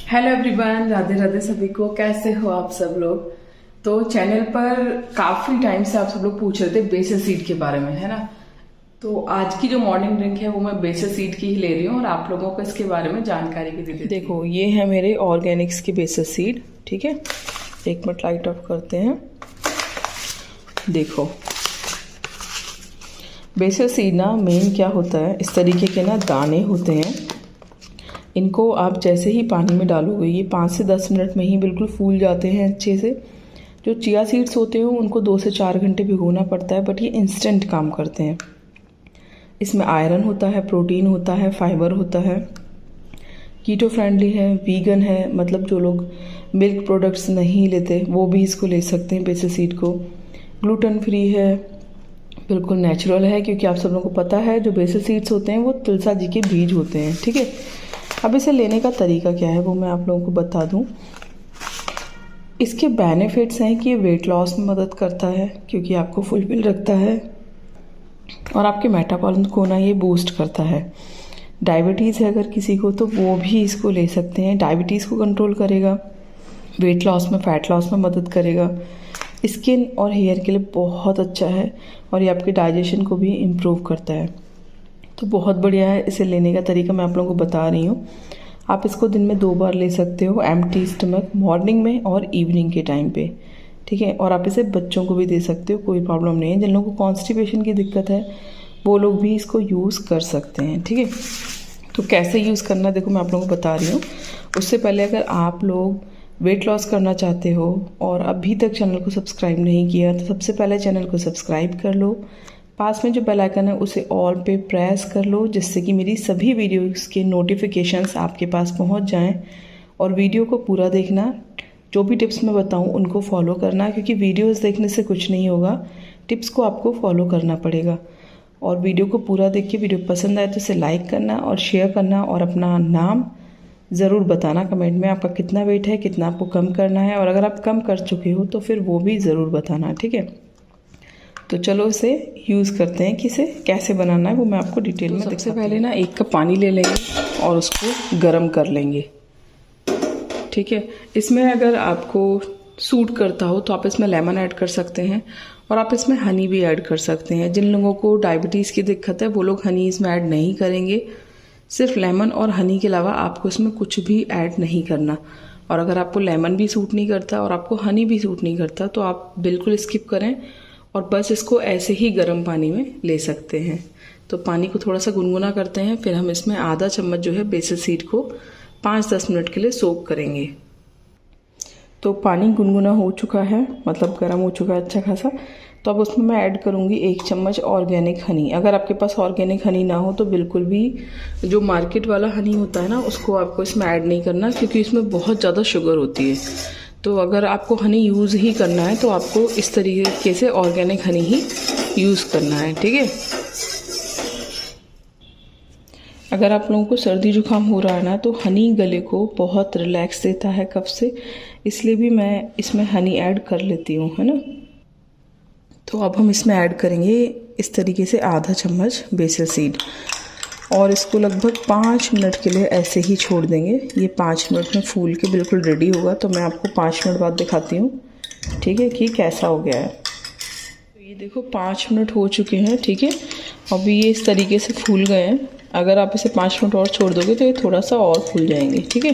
Hello everyone, Radhe Radhe सभी को। कैसे हो आप सब लोग। तो चैनल पर काफी टाइम से आप सब लोग पूछ रहे थे बेसल सीड के बारे में, है ना। तो आज की जो मॉर्निंग ड्रिंक है वो मैं बेसल सीड की ही ले रही हूँ और आप लोगों को इसके बारे में जानकारी भी दे देती हूँ। देखो, ये है मेरे ऑर्गेनिक्स की बेसल सीड। ठीक है, एक मिनट लाइट ऑफ करते हैं। देखो, बेसल सीड ना मेन क्या होता है, इस तरीके के ना दाने होते हैं। इनको आप जैसे ही पानी में डालोगे ये 5 से 10 मिनट में ही बिल्कुल फूल जाते हैं अच्छे से। जो चिया सीड्स होते हैं उनको 2 से 4 घंटे भिगोना पड़ता है, बट ये इंस्टेंट काम करते हैं। इसमें आयरन होता है, प्रोटीन होता है, फाइबर होता है, कीटो फ्रेंडली है, वीगन है। मतलब जो लोग मिल्क प्रोडक्ट्स नहीं लेते वो भी इसको ले सकते हैं बेसल सीड को। ग्लूटेन फ्री है, बिल्कुल नेचुरल है, क्योंकि आप सब लोगों को पता है जो बेसल सीड्स होते हैं वो तुलसा जी के बीज होते हैं। ठीक है, अब इसे लेने का तरीका क्या है वो मैं आप लोगों को बता दूं। इसके बेनिफिट्स हैं कि ये वेट लॉस में मदद करता है, क्योंकि आपको फुलफिल रखता है, और आपके मेटाबॉलिज्म को ना ये बूस्ट करता है। डायबिटीज़ है अगर किसी को तो वो भी इसको ले सकते हैं। डायबिटीज़ को कंट्रोल करेगा, वेट लॉस में, फैट लॉस में मदद करेगा। स्किन और हेयर के लिए बहुत अच्छा है, और ये आपके डाइजेशन को भी इम्प्रूव करता है। तो बहुत बढ़िया है। इसे लेने का तरीका मैं आप लोगों को बता रही हूँ। आप इसको दिन में 2 बार ले सकते हो, एम्प्टी स्टमक, मॉर्निंग में और इवनिंग के टाइम पे। ठीक है, और आप इसे बच्चों को भी दे सकते हो, कोई प्रॉब्लम नहीं है। जिन लोगों को कॉन्स्टिपेशन की दिक्कत है वो लोग भी इसको यूज़ कर सकते हैं। ठीक है, तो कैसे यूज़ करना देखो मैं आप लोगों को बता रही हूँ। उससे पहले अगर आप लोग वेट लॉस करना चाहते हो और अभी तक चैनल को सब्सक्राइब नहीं किया तो सबसे पहले चैनल को सब्सक्राइब कर लो। पास में जो बेल आइकन है उसे ऑल पे प्रेस कर लो, जिससे कि मेरी सभी वीडियोस के नोटिफिकेशंस आपके पास पहुंच जाएं। और वीडियो को पूरा देखना, जो भी टिप्स मैं बताऊं उनको फॉलो करना, क्योंकि वीडियोस देखने से कुछ नहीं होगा, टिप्स को आपको फॉलो करना पड़ेगा। और वीडियो को पूरा देख के वीडियो पसंद आए तो इसे लाइक करना और शेयर करना, और अपना नाम ज़रूर बताना कमेंट में, आपका कितना वेट है, कितना आपको कम करना है, और अगर आप कम कर चुके हो तो फिर वो भी ज़रूर बताना। ठीक है, तो चलो इसे यूज़ करते हैं कि इसे कैसे बनाना है वो मैं आपको डिटेल में। सबसे पहले ना 1 कप पानी ले लेंगे और उसको गर्म कर लेंगे। ठीक है, इसमें अगर आपको सूट करता हो तो आप इसमें लेमन ऐड कर सकते हैं, और आप इसमें हनी भी ऐड कर सकते हैं। जिन लोगों को डायबिटीज़ की दिक्कत है वो लोग हनी इसमें ऐड नहीं करेंगे। सिर्फ लेमन और हनी के अलावा आपको इसमें कुछ भी ऐड नहीं करना। और अगर आपको लेमन भी सूट नहीं करता और आपको हनी भी सूट नहीं करता तो आप बिल्कुल स्किप करें और बस इसको ऐसे ही गर्म पानी में ले सकते हैं। तो पानी को थोड़ा सा गुनगुना करते हैं, फिर हम इसमें आधा चम्मच जो है बेसल सीड को 5-10 मिनट के लिए सोक करेंगे। तो पानी गुनगुना हो चुका है, मतलब गर्म हो चुका है अच्छा खासा। तो अब उसमें मैं ऐड करूँगी 1 चम्मच ऑर्गेनिक हनी। अगर आपके पास ऑर्गेनिक हनी ना हो तो बिल्कुल भी जो मार्केट वाला हनी होता है ना उसको आपको इसमें ऐड नहीं करना, क्योंकि इसमें बहुत ज़्यादा शुगर होती है। तो अगर आपको हनी यूज़ ही करना है तो आपको इस तरीके से ऑर्गेनिक हनी ही यूज़ करना है। ठीक है, अगर आप लोगों को सर्दी जुकाम हो रहा है ना तो हनी गले को बहुत रिलैक्स देता है कफ से, इसलिए भी मैं इसमें हनी ऐड कर लेती हूँ, है ना। तो अब हम इसमें ऐड करेंगे इस तरीके से आधा चम्मच बेसल सीड, और इसको लगभग 5 मिनट के लिए ऐसे ही छोड़ देंगे। ये 5 मिनट में फूल के बिल्कुल रेडी होगा। तो मैं आपको 5 मिनट बाद दिखाती हूँ, ठीक है, कि कैसा हो गया है। तो ये देखो 5 मिनट हो चुके हैं। ठीक है, अभी ये इस तरीके से फूल गए हैं। अगर आप इसे 5 मिनट और छोड़ दोगे तो ये थोड़ा सा और फूल जाएंगे। ठीक है,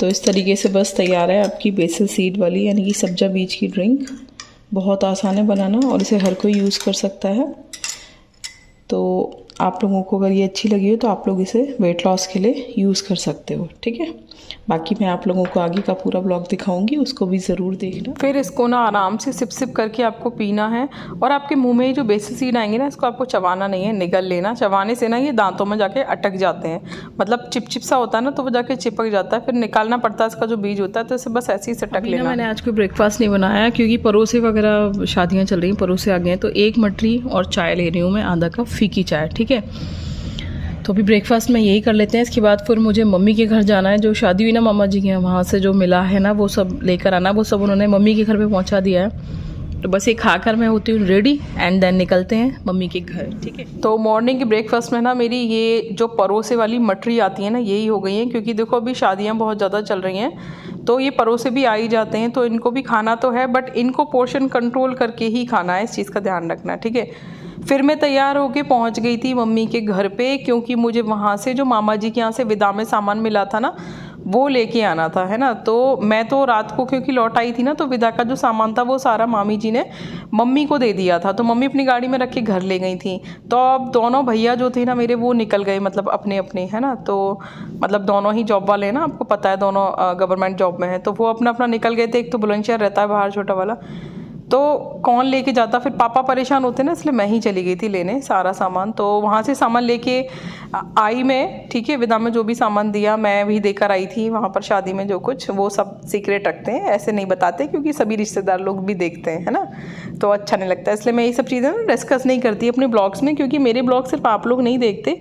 तो इस तरीके से बस तैयार है आपकी बेसल सीड वाली यानी कि सब्जा बीज की ड्रिंक। बहुत आसान है बनाना और इसे हर कोई यूज़ कर सकता है। तो आप लोगों को अगर ये अच्छी लगी हो तो आप लोग इसे वेट लॉस के लिए यूज़ कर सकते हो। ठीक है, बाकी मैं आप लोगों को आगे का पूरा ब्लॉग दिखाऊंगी, उसको भी ज़रूर देखना। फिर इसको ना आराम से सिप सिप करके आपको पीना है, और आपके मुंह में जो बेसल सीड आएंगे ना इसको आपको चबाना नहीं है, निगल लेना। चबाने से ना ये दांतों में जाके अटक जाते हैं, मतलब चिपचिप सा होता है ना, तो वो जाके चिपक जाता है, फिर निकालना पड़ता है इसका जो बीज होता है। तो इसे बस ऐसे ही सटक लेना। मैंने आज कोई ब्रेकफास्ट नहीं बनाया क्योंकि परोसे वगैरह शादियाँ चल रही हैं, परोसे आ गए हैं। तो 1 मटरी और चाय ले रही हूँ मैं, आधा कप फीकी चाय। ठीक है, तो अभी ब्रेकफास्ट में यही कर लेते हैं। इसके बाद फिर मुझे मम्मी के घर जाना है, जो शादी हुई ना मामा जी के, वहाँ से जो मिला है ना वो सब लेकर आना। वो सब उन्होंने मम्मी के घर पे पहुँचा दिया है। तो बस ये खाकर मैं होती हूँ रेडी एंड देन निकलते हैं मम्मी के घर, ठीक है। तो मॉर्निंग के ब्रेकफास्ट में ना मेरी ये जो परोसे वाली मटरी आती है ना, यही हो गई हैं, क्योंकि देखो अभी शादियाँ बहुत ज़्यादा चल रही हैं, तो ये परोसे भी आ ही जाते हैं, तो इनको भी खाना तो है, बट इनको पोर्शन कंट्रोल करके ही खाना है, इस चीज़ का ध्यान रखना, ठीक है। फिर मैं तैयार होके पहुंच गई थी मम्मी के घर पे, क्योंकि मुझे वहाँ से जो मामा जी के यहाँ से विदा में सामान मिला था ना, वो लेके आना था, है ना। तो मैं तो रात को क्योंकि लौट आई थी ना, तो विदा का जो सामान था वो सारा मामी जी ने मम्मी को दे दिया था, तो मम्मी अपनी गाड़ी में रख के घर ले गई थी। तो अब दोनों भैया जो थे ना मेरे, वो निकल गए, मतलब अपने अपने, है ना। तो मतलब दोनों ही जॉब वाले हैं ना, आपको पता है, दोनों गवर्नमेंट जॉब में है, तो वो अपना अपना निकल गए थे। एक तो बुलंदशहर रहता है बाहर छोटा वाला, तो कौन लेके जाता, फिर पापा परेशान होते ना, इसलिए मैं ही चली गई थी लेने सारा सामान। तो वहाँ से सामान लेके आई मैं, ठीक है। विदा में जो भी सामान दिया मैं भी देकर आई थी वहाँ पर शादी में, जो कुछ वो सब सीक्रेट रखते हैं, ऐसे नहीं बताते, क्योंकि सभी रिश्तेदार लोग भी देखते हैं, है ना, तो अच्छा नहीं लगता, इसलिए मैं ये सब चीज़ें ना डिस्कस नहीं करती अपने ब्लॉग्स में, क्योंकि मेरे ब्लॉग सिर्फ आप लोग नहीं देखते,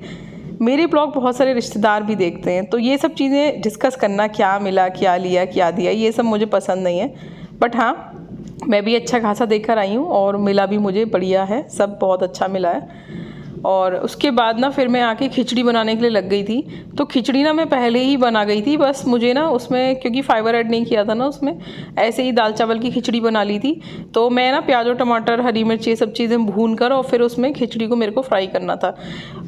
मेरे ब्लॉग बहुत सारे रिश्तेदार भी देखते हैं, तो ये सब चीज़ें डिस्कस करना, क्या मिला, क्या लिया, क्या दिया, ये सब मुझे पसंद नहीं है। बट हाँ, मैं भी अच्छा खासा देकर आई हूँ और मिला भी मुझे बढ़िया है, सब बहुत अच्छा मिला है। और उसके बाद ना फिर मैं आके खिचड़ी बनाने के लिए लग गई थी। तो खिचड़ी ना मैं पहले ही बना गई थी, बस मुझे ना उसमें क्योंकि फाइबर ऐड नहीं किया था ना उसमें, ऐसे ही दाल चावल की खिचड़ी बना ली थी। तो मैं ना प्याज और टमाटर, हरी मिर्च, ये सब चीज़ें भून कर और फिर उसमें खिचड़ी को मेरे को फ्राई करना था।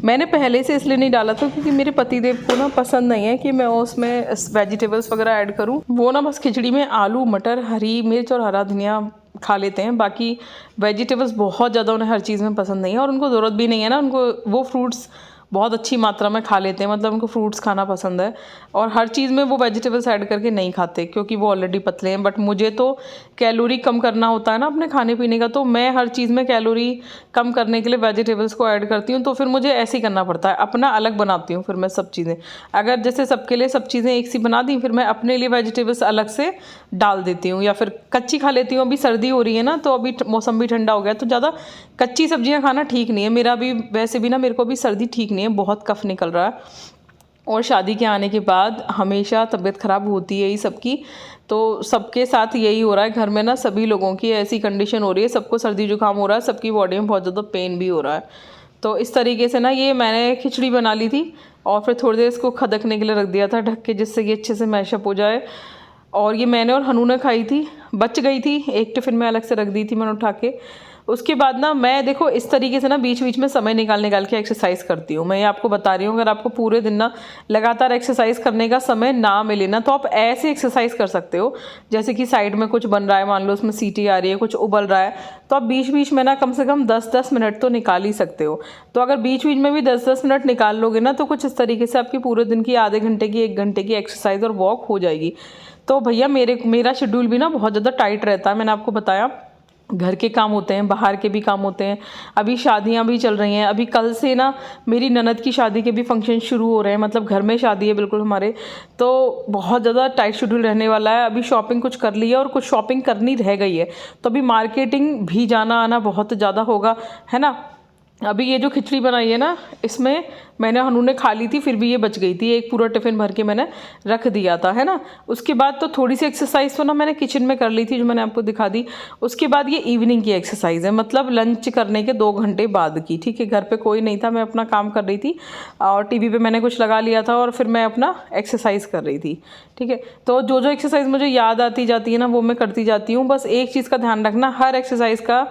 मैंने पहले से इसलिए नहीं डाला था क्योंकि मेरे पतिदेव को ना पसंद नहीं है कि मैं उसमें वेजिटेबल्स वगैरह ऐड करूँ। वो ना बस खिचड़ी में आलू, मटर, हरी मिर्च और हरा धनिया खा लेते हैं, बाकी वेजिटेबल्स बहुत ज़्यादा उन्हें हर चीज़ में पसंद नहीं है, और उनको ज़रूरत भी नहीं है ना, उनको वो फ्रूट्स बहुत अच्छी मात्रा में खा लेते हैं, मतलब उनको फ्रूट्स खाना पसंद है, और हर चीज़ में वो वेजिटेबल्स ऐड करके नहीं खाते क्योंकि वो ऑलरेडी पतले हैं। बट मुझे तो कैलोरी कम करना होता है ना अपने खाने पीने का, तो मैं हर चीज़ में कैलोरी कम करने के लिए वेजिटेबल्स को ऐड करती हूँ, तो फिर मुझे ऐसे ही करना पड़ता है, अपना अलग बनाती हूँ फिर मैं सब चीज़ें। अगर जैसे सबके लिए सब चीज़ें एक सी बना दी, फिर मैं अपने लिए वेजिटेबल्स अलग से डाल देती हूँ, या फिर कच्ची खा लेती हूँ। अभी सर्दी हो रही है ना, तो अभी मौसम भी ठंडा हो गया, तो ज़्यादा कच्ची सब्जियां खाना ठीक नहीं है। मेरा भी वैसे भी ना, मेरे को भी सर्दी ठीक नहीं है, बहुत कफ निकल रहा है, और शादी के आने के बाद हमेशा तबीयत ख़राब होती है ही सबकी, तो सबके साथ यही हो रहा है घर में ना, सभी लोगों की ऐसी कंडीशन हो रही है, सबको सर्दी जुकाम हो रहा है, सबकी बॉडी में बहुत ज़्यादा पेन भी हो रहा है। तो इस तरीके से ना ये मैंने खिचड़ी बना ली थी, और फिर थोड़ी देर इसको खदकने के लिए रख दिया था ढक के, जिससे कि अच्छे से मैशअप हो जाए। और ये मैंने और हनू ने खाई थी, बच गई थी, एक टिफ़िन में अलग से रख दी थी मैंने उठा के। उसके बाद ना मैं देखो इस तरीके से ना बीच बीच में समय निकाल के एक्सरसाइज करती हूँ। मैं ये आपको बता रही हूँ, अगर आपको पूरे दिन ना लगातार एक्सरसाइज करने का समय ना मिले ना, तो आप ऐसे एक्सरसाइज कर सकते हो, जैसे कि साइड में कुछ बन रहा है, मान लो उसमें सीटी आ रही है, कुछ उबल रहा है, तो आप बीच बीच में ना कम से कम 10-10 मिनट तो निकाल ही सकते हो। तो अगर बीच बीच में भी 10-10 मिनट निकाल लोगे ना, तो कुछ इस तरीके से आपकी पूरे दिन की आधे घंटे की, 1 घंटे की एक्सरसाइज और वॉक हो जाएगी। तो भैया मेरा शेड्यूल भी ना बहुत ज़्यादा टाइट रहता है, मैंने आपको बताया, घर के काम होते हैं, बाहर के भी काम होते हैं, अभी शादियां भी चल रही हैं। अभी कल से ना मेरी ननद की शादी के भी फंक्शन शुरू हो रहे हैं, मतलब घर में शादी है बिल्कुल हमारे, तो बहुत ज़्यादा टाइट शेड्यूल रहने वाला है। अभी शॉपिंग कुछ कर ली है और कुछ शॉपिंग करनी रह गई है, तो अभी मार्केटिंग भी जाना आना बहुत ज़्यादा होगा, है ना। अभी ये जो खिचड़ी बनाई है ना, इसमें मैंने हनू ने खा ली थी, फिर भी ये बच गई थी, एक पूरा टिफ़िन भर के मैंने रख दिया था, है ना। उसके बाद तो थोड़ी सी एक्सरसाइज तो ना मैंने किचन में कर ली थी, जो मैंने आपको दिखा दी। उसके बाद ये इवनिंग की एक्सरसाइज है, मतलब लंच करने के 2 घंटे बाद की, ठीक है। घर पे कोई नहीं था, मैं अपना काम कर रही थी, और टीवी पे मैंने कुछ लगा लिया था, और फिर मैं अपना एक्सरसाइज कर रही थी, ठीक है। तो जो जो एक्सरसाइज मुझे याद आती जाती है ना, वो मैं करती जाती हूँ। बस एक चीज़ का ध्यान रखना, हर एक्सरसाइज का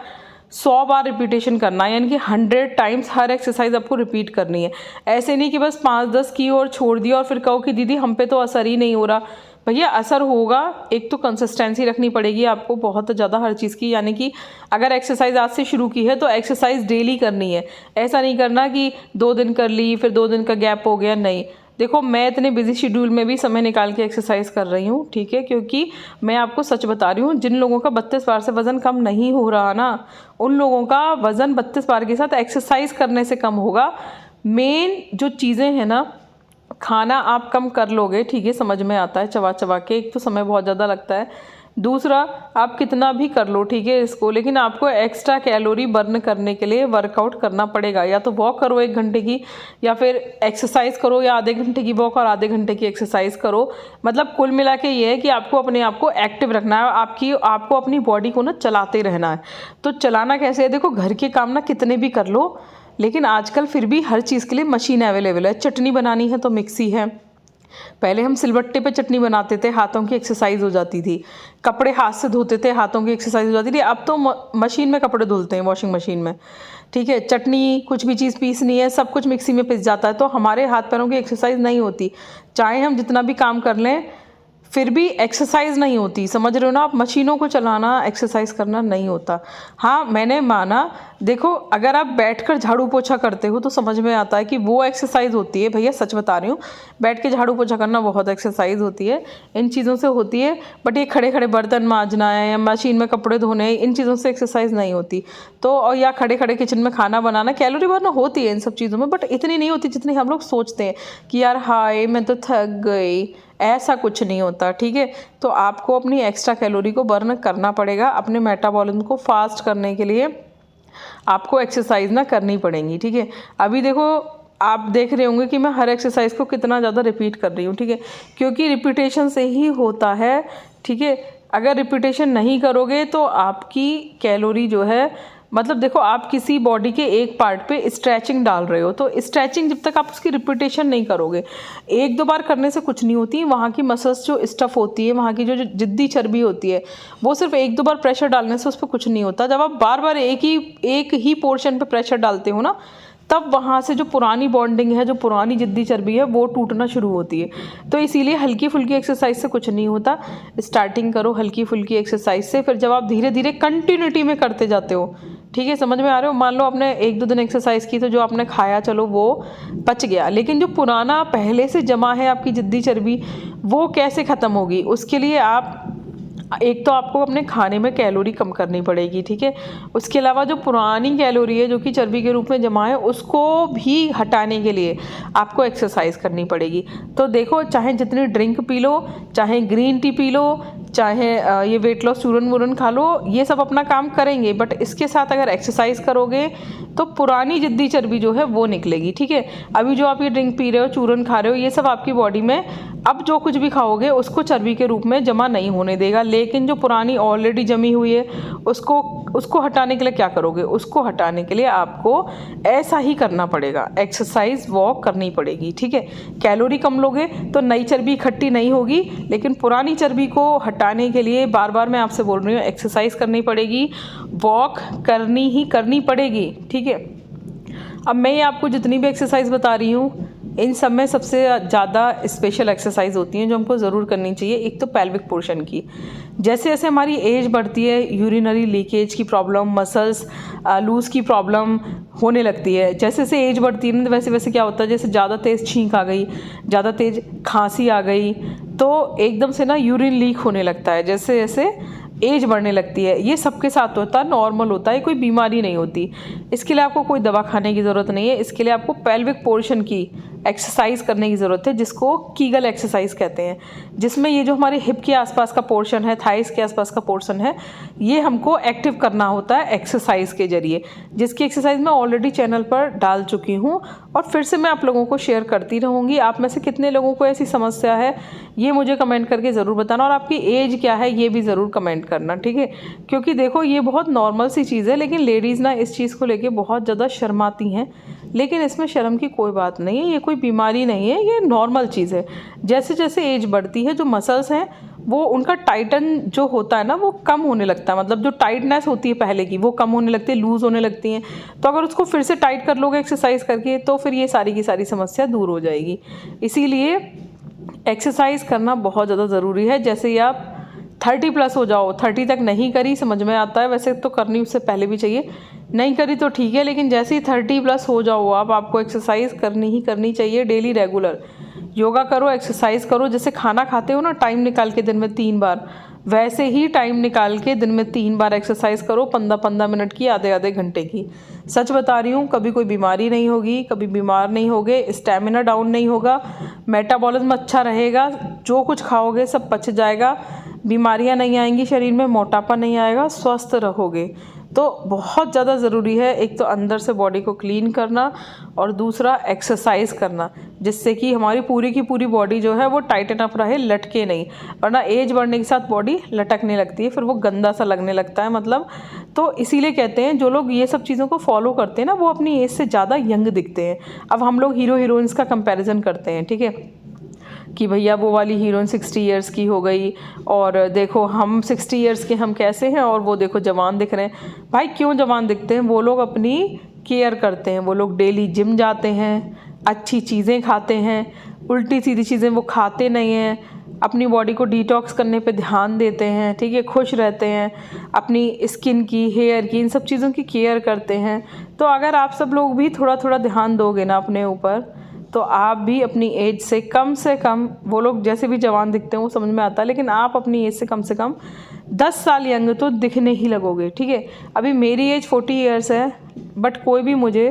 100 बार रिपीटेशन करना है, यानी कि 100 टाइम्स हर एक्सरसाइज आपको रिपीट करनी है। ऐसे नहीं कि बस 5-10 की और छोड़ दिया और फिर कहो कि दीदी हम पे तो असर ही नहीं हो रहा। भैया असर होगा, एक तो कंसिस्टेंसी रखनी पड़ेगी आपको बहुत ज़्यादा हर चीज़ की, यानी कि अगर एक्सरसाइज आज से शुरू की है तो एक्सरसाइज डेली करनी है। ऐसा नहीं करना कि 2 दिन कर ली फिर 2 दिन का गैप हो गया, नहीं। देखो मैं इतने बिजी शेड्यूल में भी समय निकाल के एक्सरसाइज कर रही हूँ, ठीक है, क्योंकि मैं आपको सच बता रही हूँ, जिन लोगों का 32 बार से वज़न कम नहीं हो रहा ना, उन लोगों का वज़न 32 बार के साथ एक्सरसाइज करने से कम होगा। मेन जो चीज़ें हैं ना, खाना आप कम कर लोगे, ठीक है, समझ में आता है, चबा चबा के, एक तो समय बहुत ज़्यादा लगता है, दूसरा, आप कितना भी कर लो, ठीक है इसको, लेकिन आपको एक्स्ट्रा कैलोरी बर्न करने के लिए वर्कआउट करना पड़ेगा। या तो वॉक करो 1 घंटे की, या फिर एक्सरसाइज करो, या आधे घंटे की वॉक और आधे घंटे की एक्सरसाइज करो। मतलब कुल मिला के ये है कि आपको अपने आप को एक्टिव रखना है, आपको अपनी बॉडी को ना चलाते रहना है। तो चलाना कैसे है, देखो घर के काम ना कितने भी कर लो, लेकिन आजकल फिर भी हर चीज़ के लिए मशीन अवेलेबल है। चटनी बनानी है तो मिक्सी है, पहले हम सिलबट्टे पे चटनी बनाते थे, हाथों की एक्सरसाइज हो जाती थी। कपड़े हाथ से धोते थे, हाथों की एक्सरसाइज हो जाती थी। अब तो मशीन में कपड़े धुलते हैं, वॉशिंग मशीन में, ठीक है। चटनी, कुछ भी चीज़ पीसनी है, सब कुछ मिक्सी में पिस जाता है, तो हमारे हाथ पैरों की एक्सरसाइज नहीं होती। चाहे हम जितना भी काम कर लें फिर भी एक्सरसाइज नहीं होती, समझ रहे हो ना आप। मशीनों को चलाना एक्सरसाइज करना नहीं होता। हाँ, मैंने माना, देखो अगर आप बैठकर झाड़ू पोछा करते हो तो समझ में आता है कि वो एक्सरसाइज होती है, भैया सच बता रही हूँ, बैठ के झाड़ू पोछा करना बहुत एक्सरसाइज होती है, इन चीज़ों से होती है। बट ये खड़े खड़े बर्तन मांजना है या मशीन में कपड़े धोने, इन चीज़ों से एक्सरसाइज नहीं होती। तो और या खड़े खड़े किचन में खाना बनाना, कैलोरी बर्न होती है इन सब चीज़ों में, बट इतनी नहीं होती जितनी हम लोग सोचते हैं कि यार हाय मैं तो थक गई। ऐसा कुछ नहीं होता, ठीक है। तो आपको अपनी एक्स्ट्रा कैलोरी को बर्न करना पड़ेगा। अपने मेटाबॉलिज्म को फास्ट करने के लिए आपको एक्सरसाइज ना करनी पड़ेंगी, ठीक है। अभी देखो, आप देख रहे होंगे कि मैं हर एक्सरसाइज को कितना ज़्यादा रिपीट कर रही हूँ, ठीक है, क्योंकि रिपीटेशन से ही होता है, ठीक है। अगर रिपीटेशन नहीं करोगे तो आपकी कैलोरी जो है, मतलब देखो आप किसी बॉडी के एक पार्ट पे स्ट्रेचिंग डाल रहे हो, तो स्ट्रेचिंग जब तक आप उसकी रिपीटेशन नहीं करोगे, 1-2 बार करने से कुछ नहीं होती। वहाँ की मसल्स जो स्टफ होती है, वहाँ की जो जिद्दी चर्बी होती है, वो सिर्फ 1-2 बार प्रेशर डालने से उस पर कुछ नहीं होता। जब आप बार बार एक ही पोर्शन पे प्रेशर डालते हो ना, तब वहाँ से जो पुरानी बॉन्डिंग है, जो पुरानी जिद्दी चर्बी है, वो टूटना शुरू होती है। तो इसीलिए हल्की फुल्की एक्सरसाइज से कुछ नहीं होता। स्टार्टिंग करो हल्की फुल्की एक्सरसाइज से, फिर जब आप धीरे धीरे कंटिन्यूटी में करते जाते हो, ठीक है, समझ में आ रहे हो। मान लो आपने 1-2 दिन एक्सरसाइज की तो जो आपने खाया चलो वो पच गया, लेकिन जो पुराना पहले से जमा है आपकी जिद्दी चर्बी, वो कैसे ख़त्म होगी। उसके लिए आप एक तो आपको अपने खाने में कैलोरी कम करनी पड़ेगी, ठीक है। उसके अलावा जो पुरानी कैलोरी है जो कि चर्बी के रूप में जमा है, उसको भी हटाने के लिए आपको एक्सरसाइज करनी पड़ेगी। तो देखो, चाहे जितनी ड्रिंक पी लो, चाहे ग्रीन टी पी लो, चाहे ये वेट लॉस चूरन वूरन खा लो, ये सब अपना काम करेंगे, बट इसके साथ अगर एक्सरसाइज करोगे तो पुरानी जिद्दी चर्बी जो है वो निकलेगी, ठीक है। अभी जो आप ये ड्रिंक पी रहे हो, चूरन खा रहे हो, ये सब आपकी बॉडी में अब जो कुछ भी खाओगे उसको चर्बी के रूप में जमा नहीं होने देगा, लेकिन जो पुरानी ऑलरेडी जमी हुई है उसको हटाने के लिए क्या करोगे, उसको हटाने के लिए आपको ऐसा ही करना पड़ेगा, एक्सरसाइज वॉक करनी पड़ेगी, ठीक है। कैलोरी कम लोगे तो नई चर्बी इकट्ठी नहीं होगी, लेकिन पुरानी चर्बी को हटाने के लिए बार बार मैं आपसे बोल रही हूँ, एक्सरसाइज करनी पड़ेगी, वॉक करनी पड़ेगी, ठीक है। अब मैं आपको जितनी भी एक्सरसाइज बता रही हूँ, इन सब में सबसे ज़्यादा स्पेशल एक्सरसाइज होती हैं जो हमको ज़रूर करनी चाहिए। एक तो पेल्विक पोर्शन की, जैसे जैसे हमारी एज बढ़ती है, यूरिनरी लीकेज की प्रॉब्लम, मसल्स लूज की प्रॉब्लम होने लगती है। जैसे जैसे एज बढ़ती है ना, वैसे वैसे क्या होता है, जैसे ज़्यादा तेज़ छींक आ गई, ज़्यादा तेज़ खांसी आ गई, तो एकदम से ना यूरिन लीक होने लगता है। जैसे जैसे एज बढ़ने लगती है, ये सबके साथ होता है, नॉर्मल होता है, कोई बीमारी नहीं होती। इसके लिए आपको कोई दवा खाने की ज़रूरत नहीं है। इसके लिए आपको पेल्विक पोर्शन की एक्सरसाइज करने की ज़रूरत है, जिसको कीगल एक्सरसाइज कहते हैं, जिसमें ये जो हमारे हिप के आसपास का पोर्शन है, थाइस के आसपास का पोर्शन है, ये हमको एक्टिव करना होता है एक्सरसाइज के जरिए, जिसकी एक्सरसाइज मैं ऑलरेडी चैनल पर डाल चुकी हूँ और फिर से मैं आप लोगों को शेयर करती रहूँगी। आप में से कितने लोगों को ऐसी समस्या है ये मुझे कमेंट करके ज़रूर बताना, और आपकी एज क्या है ये भी ज़रूर कमेंट करना, ठीक है। क्योंकि देखो, ये बहुत नॉर्मल सी चीज़ है, लेकिन लेडीज़ ना इस चीज़ को लेके बहुत ज़्यादा शर्माती हैं, लेकिन इसमें शर्म की कोई बात नहीं है, ये कोई बीमारी नहीं है, ये नॉर्मल चीज़ है। जैसे जैसे एज बढ़ती है, जो मसल्स हैं वो उनका टाइटन जो होता है ना, वो कम होने लगता है, मतलब जो टाइटनेस होती है पहले की वो कम होने लगती है, लूज़ होने लगती हैं। तो अगर उसको फिर से टाइट कर लोगे एक्सरसाइज करके, तो फिर ये सारी की सारी समस्या दूर हो जाएगी। इसीलिए एक्सरसाइज करना बहुत ज़्यादा ज़रूरी है। जैसे ही आप 30+ हो जाओ, 30 तक नहीं करी, समझ में आता है, वैसे तो करनी उससे पहले भी चाहिए, नहीं करी तो ठीक है, लेकिन जैसे ही 30+ हो जाओ आपको एक्सरसाइज करनी ही करनी चाहिए डेली, रेगुलर। योगा करो, एक्सरसाइज करो, जैसे खाना खाते हो ना टाइम निकाल के दिन में 3 बार, वैसे ही टाइम निकाल के दिन में 3 बार एक्सरसाइज करो, 15-15 मिनट की, आधे आधे घंटे की। सच बता रही हूँ, कभी कोई बीमारी नहीं होगी, कभी बीमार नहीं होगे, स्टेमिना डाउन नहीं होगा, मेटाबॉलिज्म अच्छा रहेगा, जो कुछ खाओगे सब पच जाएगा, बीमारियाँ नहीं आएंगी शरीर में, मोटापा नहीं आएगा, स्वस्थ रहोगे। तो बहुत ज़्यादा ज़रूरी है एक तो अंदर से बॉडी को क्लीन करना और दूसरा एक्सरसाइज करना, जिससे कि हमारी पूरी की पूरी बॉडी जो है वो टाइटन अप रहे, लटके नहीं। वरना एज बढ़ने के साथ बॉडी लटकने लगती है, फिर वो गंदा सा लगने लगता है मतलब। तो इसीलिए कहते हैं जो लोग ये सब चीज़ों को फॉलो करते हैं ना, वो अपनी एज से ज़्यादा यंग दिखते हैं। अब हम लोग हीरो हीरोइंस का कंपेरिजन करते हैं, ठीक है, कि भैया वो वाली हीरोइन 60 इयर्स की हो गई और देखो हम 60 इयर्स के हम कैसे हैं और वो देखो जवान दिख रहे हैं। भाई क्यों जवान दिखते हैं? वो लोग अपनी केयर करते हैं, वो लोग डेली जिम जाते हैं, अच्छी चीज़ें खाते हैं, उल्टी सीधी चीज़ें वो खाते नहीं हैं, अपनी बॉडी को डिटॉक्स करने पे ध्यान देते हैं, ठीक है, खुश रहते हैं, अपनी स्किन की, हेयर की, इन सब चीज़ों की केयर करते हैं। तो अगर आप सब लोग भी थोड़ा थोड़ा ध्यान दोगे ना अपने ऊपर, तो आप भी अपनी एज से कम, वो लोग जैसे भी जवान दिखते हैं वो समझ में आता है, लेकिन आप अपनी एज से कम 10 साल यंग तो दिखने ही लगोगे, ठीक है। अभी मेरी एज 40 इयर्स है, बट कोई भी मुझे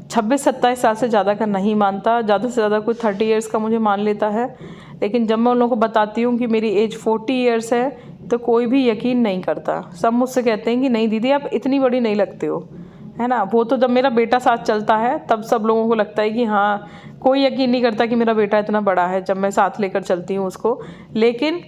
26-27 साल से ज़्यादा का नहीं मानता, ज़्यादा से ज़्यादा कोई 30 इयर्स का मुझे मान लेता है। लेकिन जब मैं उन लोगों को बताती हूँ कि मेरी एज 40 इयर्स है, तो कोई भी यकीन नहीं करता। सब मुझसे कहते हैं कि नहीं दीदी आप इतनी बड़ी नहीं लगते हो, है ना। वो तो जब मेरा बेटा साथ चलता है तब सब लोगों को लगता है कि हाँ, कोई यकीन नहीं करता कि मेरा बेटा इतना बड़ा है जब मैं साथ लेकर चलती हूँ उसको। लेकिन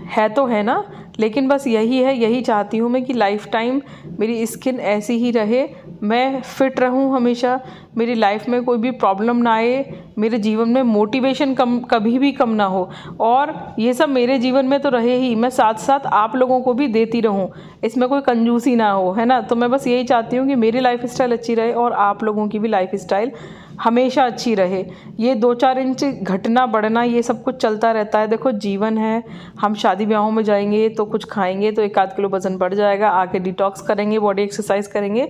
है तो है ना, लेकिन बस यही है, यही चाहती हूँ मैं कि लाइफ टाइम मेरी स्किन ऐसी ही रहे, मैं फिट रहूँ हमेशा, मेरी लाइफ में कोई भी प्रॉब्लम ना आए, मेरे जीवन में मोटिवेशन कभी भी कम ना हो। और ये सब मेरे जीवन में तो रहे ही, मैं साथ साथ आप लोगों को भी देती रहूँ, इसमें कोई कंजूसी ना हो, है ना। तो मैं बस यही चाहती हूँ कि मेरी लाइफ स्टाइल अच्छी रहे और आप लोगों की भी लाइफ स्टाइल हमेशा अच्छी रहे। ये 2-4 इंच घटना बढ़ना ये सब कुछ चलता रहता है। देखो जीवन है, हम शादी ब्याहों में जाएंगे तो कुछ खाएंगे तो 1-8 किलो वज़न बढ़ जाएगा, आके डिटॉक्स करेंगे, बॉडी एक्सरसाइज करेंगे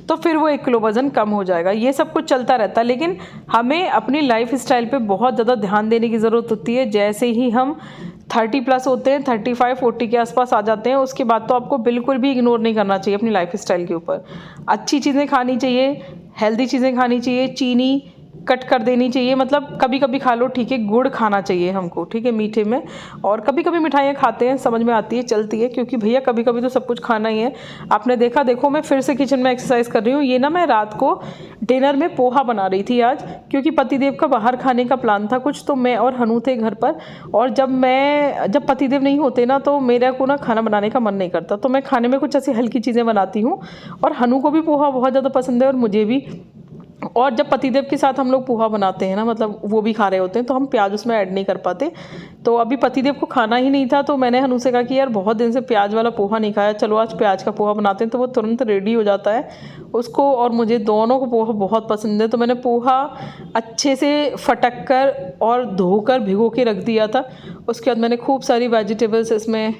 तो फिर वो 1 किलो वज़न कम हो जाएगा। ये सब कुछ चलता रहता है, लेकिन हमें अपनी लाइफ स्टाइल पे बहुत ज़्यादा ध्यान देने की ज़रूरत होती है। जैसे ही हम 30+ होते हैं, 35-40 के आसपास आ जाते हैं, उसके बाद तो आपको बिल्कुल भी इग्नोर नहीं करना चाहिए अपनी लाइफ स्टाइल के ऊपर। अच्छी चीज़ें खानी चाहिए, हेल्दी चीज़ें खानी चाहिए, चीनी कट कर देनी चाहिए, मतलब कभी कभी खा लो, ठीक है, गुड़ खाना चाहिए हमको, ठीक है, मीठे में। और कभी कभी मिठाइयाँ खाते हैं, समझ में आती है, चलती है, क्योंकि भैया कभी कभी तो सब कुछ खाना ही है। आपने देखा, देखो मैं फिर से किचन में एक्सरसाइज कर रही हूँ। ये ना मैं रात को डिनर में पोहा बना रही थी आज, क्योंकि पतिदेव का बाहर खाने का प्लान था कुछ, तो मैं और हनु थे घर पर। और जब पतिदेव नहीं होते ना, तो मेरे को ना खाना बनाने का मन नहीं करता, तो मैं खाने में कुछ ऐसी हल्की चीज़ें बनाती हूँ। और हनु को भी पोहा बहुत ज़्यादा पसंद है और मुझे भी। और जब पतिदेव के साथ हम लोग पोहा बनाते हैं ना, मतलब वो भी खा रहे होते हैं, तो हम प्याज उसमें ऐड नहीं कर पाते। तो अभी पतिदेव को खाना ही नहीं था, तो मैंने हनु से कहा कि यार बहुत दिन से प्याज वाला पोहा नहीं खाया, चलो आज प्याज का पोहा बनाते हैं। तो वो तुरंत रेडी हो जाता है, उसको और मुझे दोनों को पोहा बहुत पसंद है। तो मैंने पोहा अच्छे से फटक कर और धोकर भिगो के रख दिया था। उसके बाद मैंने खूब सारी वेजिटेबल्स इसमें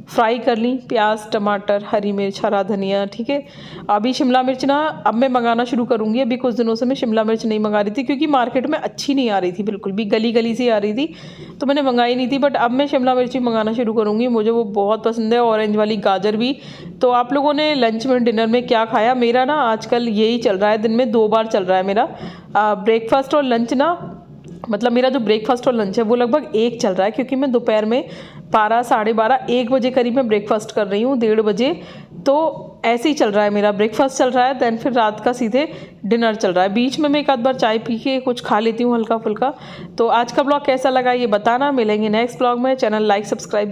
फ्राई कर ली, प्याज, टमाटर, हरी मिर्च, हरा धनिया, ठीक है। अभी शिमला मिर्च ना अब मैं मंगाना शुरू करूँगी। अभी कुछ दिनों से मैं शिमला मिर्च नहीं मंगा रही थी, क्योंकि मार्केट में अच्छी नहीं आ रही थी, बिल्कुल भी गली गली सी आ रही थी, तो मैंने मंगाई नहीं थी। बट अब मैं शिमला मिर्च भी मंगाना शुरू करूँगी, मुझे वो बहुत पसंद है, ऑरेंज वाली, गाजर भी। तो आप लोगों ने लंच में, डिनर में क्या खाया? मेरा ना आजकल यही चल रहा है, दिन में 2 बार चल रहा है मेरा ब्रेकफास्ट और लंच ना। मतलब मेरा जो ब्रेकफास्ट और लंच है वो लगभग एक चल रहा है, क्योंकि मैं दोपहर में 12, 12:30, 1 बजे करीब मैं ब्रेकफास्ट कर रही हूँ, 1:30 बजे। तो ऐसे ही चल रहा है मेरा, ब्रेकफास्ट चल रहा है, दैन फिर रात का सीधे डिनर चल रहा है। बीच में मैं एक आध बार चाय पी के कुछ खा लेती हूँ हल्का फुल्का। तो आज का ब्लॉग कैसा लगा ये बताना। मिलेंगे नेक्स्ट ब्लॉग में। Channel like, subscribe